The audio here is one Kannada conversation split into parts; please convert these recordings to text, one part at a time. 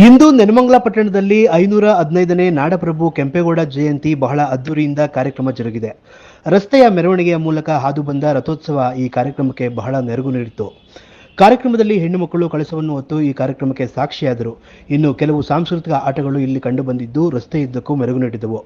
ಇಂದು ನೆನಮಂಗಲ ಪಟ್ಟಣದಲ್ಲಿ 515ನೇ ನಾಡಪ್ರಭು ಕೆಂಪೇಗೌಡ ಜಯಂತಿ ಬಹಳ ಅದ್ದೂರಿಯಿಂದ ಕಾರ್ಯಕ್ರಮ ಜರುಗಿದೆ. ರಸ್ತೆಯ ಮೆರವಣಿಗೆಯ ಮೂಲಕ ಹಾದು ಬಂದ ರಥೋತ್ಸವ ಈ ಕಾರ್ಯಕ್ರಮಕ್ಕೆ ಬಹಳ ಮೆರುಗು ನೀಡಿತು. ಕಾರ್ಯಕ್ರಮದಲ್ಲಿ ಹೆಣ್ಣು ಮಕ್ಕಳು ಕಳಸವನ್ನು ಹೊತ್ತು ಈ ಕಾರ್ಯಕ್ರಮಕ್ಕೆ ಸಾಕ್ಷಿಯಾದರು. ಇನ್ನು ಕೆಲವು ಸಾಂಸ್ಕೃತಿಕ ಆಟಗಳು ಇಲ್ಲಿ ಕಂಡುಬಂದಿದ್ದು ರಸ್ತೆಯುದ್ದಕ್ಕೂ ಮೆರುಗು ನೀಡಿದವು.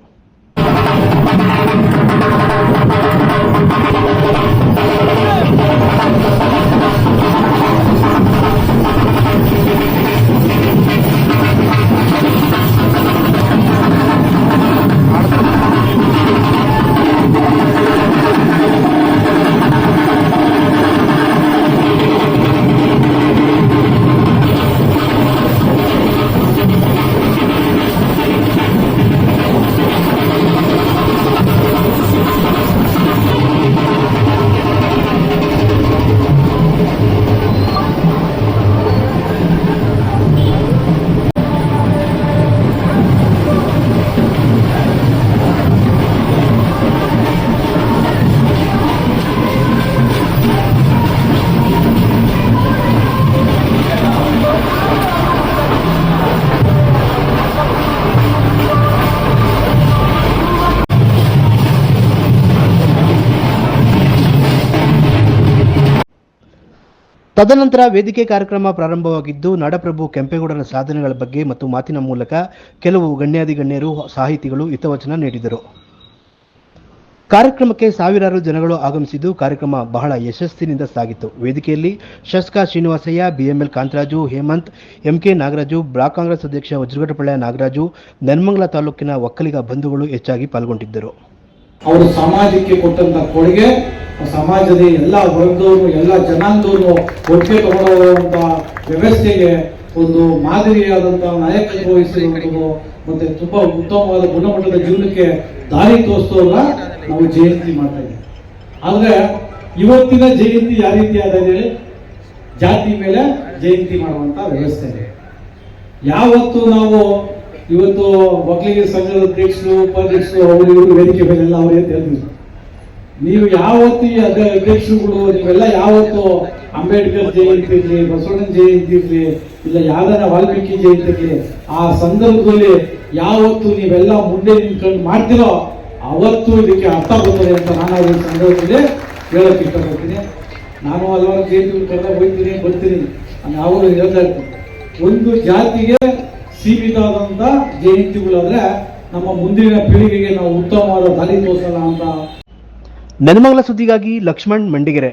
ತದನಂತರ ವೇದಿಕೆ ಕಾರ್ಯಕ್ರಮ ಪ್ರಾರಂಭವಾಗಿದ್ದು ನಾಡಪ್ರಭು ಕೆಂಪೇಗೌಡರ ಸಾಧನೆಗಳ ಬಗ್ಗೆ ಮತ್ತು ಮಾತಿನ ಮೂಲಕ ಕೆಲವು ಗಣ್ಯಾಧಿಗಣ್ಯರು ಸಾಹಿತಿಗಳು ಹಿತವಚನ ನೀಡಿದರು. ಕಾರ್ಯಕ್ರಮಕ್ಕೆ ಸಾವಿರಾರು ಜನಗಳು ಆಗಮಿಸಿದ್ದು ಕಾರ್ಯಕ್ರಮ ಬಹಳ ಯಶಸ್ಸಿನಿಂದ ಸಾಗಿತು. ವೇದಿಕೆಯಲ್ಲಿ ಶಾಸಕ Srinivasaiah, BML Kantharaju, Hemant, MK Nagaraju, block Congress ಅಧ್ಯಕ್ಷ ವಜ್ರಘಟ್ಟಪಳ್ಳ ನಾಗರಾಜು, ನೆನಮಂಗಲ ತಾಲೂಕಿನ ಒಕ್ಕಲಿಗ ಬಂಧುಗಳು ಹೆಚ್ಚಾಗಿ ಪಾಲ್ಗೊಂಡಿದ್ದರು. ಅವರು ಸಮಾಜಕ್ಕೆ ಕೊಟ್ಟಂತ ಕೊಡುಗೆ, ಸಮಾಜದ ಎಲ್ಲ ವರ್ಗದವರು ಎಲ್ಲ ಜನಾಂಗದವರು ಒಟ್ಟಿಗೆ ತಗೊಂಡೋಗುವಂತ ವ್ಯವಸ್ಥೆಗೆ ಒಂದು ಮಾದರಿಯಾದಂತಹ ನಾಯಕತ್ವ ವಹಿಸಿರುವಂಥದ್ದು ಮತ್ತೆ ತುಂಬಾ ಉತ್ತಮವಾದ ಗುಣಮಟ್ಟದ ಜೀವನಕ್ಕೆ ದಾರಿ ತೋರಿಸೋಲ್ಲ ನಾವು ಜಯಂತಿ ಮಾಡ್ತಾ ಇದ್ದೀವಿ. ಆದ್ರೆ ಇವತ್ತಿನ ಜಯಂತಿ ಯಾವ ರೀತಿ ಆಗಿದೆ, ಜಾತಿ ಮೇಲೆ ಜಯಂತಿ ಮಾಡುವಂತ ವ್ಯವಸ್ಥೆ ಇದೆ. ಯಾವತ್ತು ನಾವು ಇವತ್ತು ಒಕ್ಕಲಿಗ ಸಂಘದ ಅಧ್ಯಕ್ಷರು, ಉಪಾಧ್ಯಕ್ಷರು, ಅವರು ಇವರು ವೇದಿಕೆ ಮೇಲೆಲ್ಲ ಅವರೇ ತಿಳಿದ್ರು. ನೀವು ಯಾವತ್ತು ಈ ಅಧ್ಯಕ್ಷರುಗಳು ನೀವೆಲ್ಲ ಯಾವತ್ತು ಅಂಬೇಡ್ಕರ್ ಜಯಂತಿ ಇರ್ಲಿ, ಬಸವಣ್ಣನ ಜಯಂತಿ ಇರ್ಲಿ, ಇಲ್ಲ ಯಾವ್ದಾರ ವಾಲ್ಮೀಕಿ ಜಯಂತಿ ಇರ್ಲಿ, ಆ ಸಂದರ್ಭದಲ್ಲಿ ಯಾವತ್ತು ನೀವೆಲ್ಲ ಮುಂದೆ ನಿಂತ್ಕೊಂಡು ಮಾಡ್ತಿರೋ ಅವತ್ತು ಇದಕ್ಕೆ ಅರ್ಥ ಬರ್ತದೆ ಅಂತ ನಾನು ಈ ಸಂದರ್ಭದಲ್ಲಿ ಹೇಳಕ್ ಇಷ್ಟಪಡ್ತೀನಿ. ನಾನು ಹಲವಾರು ಜಯಂತಿಗಳು ಕರೆದಾಗ ಹೋಗ್ತೀನಿ, ಬರ್ತೀನಿ, ಯಾವಾಗ ಹೇಳ್ತಾ ಇರ್ತೀನಿ. ಒಂದು ಜಾತಿಗೆ ಸೀಮಿತವಾದಂತ ಜಯಂತಿಗಳಾದ್ರೆ ನಮ್ಮ ಮುಂದಿನ ಪೀಳಿಗೆಗೆ ನಾವು ಉತ್ತಮವಾದ ದಾರಿ ತೋರಿಸಲ್ಲ ಅಂತ. ನೆನಮಂಗಲ ಸುದ್ದಿಗಾಗಿ ಲಕ್ಷ್ಮಣ್ ಮಂಡಿಗೆರೆ.